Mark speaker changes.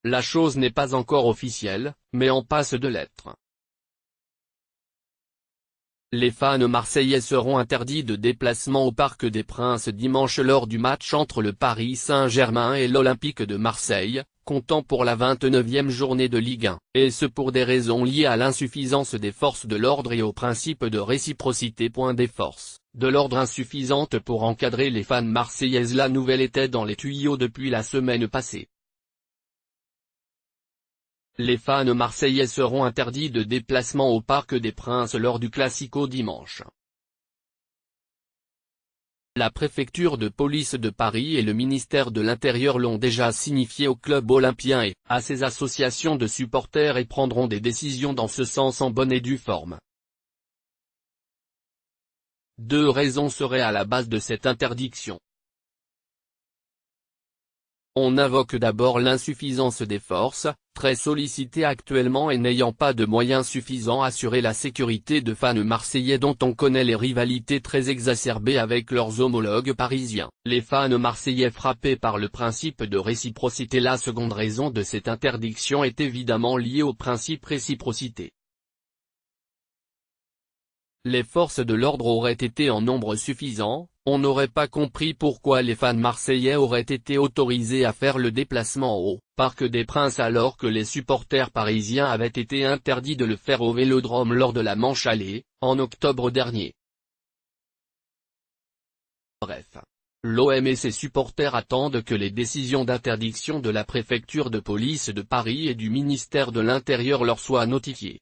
Speaker 1: La chose n'est pas encore officielle, mais en passe de l'être. Les fans marseillais seront interdits de déplacement au Parc des Princes dimanche lors du match entre le Paris Saint-Germain et l'Olympique de Marseille, comptant pour la 29e journée de Ligue 1, et ce pour des raisons liées à l'insuffisance des forces de l'ordre et au principe de réciprocité. Des forces de l'ordre insuffisantes pour encadrer les fans marseillaises. La nouvelle était dans les tuyaux depuis la semaine passée. Les fans marseillais seront interdits de déplacement au Parc des Princes lors du Classico dimanche. La préfecture de police de Paris et le ministère de l'Intérieur l'ont déjà signifié au club olympien et à ses associations de supporters et prendront des décisions dans ce sens en bonne et due forme. Deux raisons seraient à la base de cette interdiction. On invoque d'abord l'insuffisance des forces, très sollicitées actuellement et n'ayant pas de moyens suffisants à assurer la sécurité de fans marseillais dont on connaît les rivalités très exacerbées avec leurs homologues parisiens. Les fans marseillais frappés par le principe de réciprocité. La seconde raison de cette interdiction est évidemment liée au principe réciprocité. Les forces de l'ordre auraient été en nombre suffisant, on n'aurait pas compris pourquoi les fans marseillais auraient été autorisés à faire le déplacement au Parc des Princes alors que les supporters parisiens avaient été interdits de le faire au Vélodrome lors de la manche aller, en octobre dernier. Bref, l'OM et ses supporters attendent que les décisions d'interdiction de la préfecture de police de Paris et du ministère de l'Intérieur leur soient notifiées.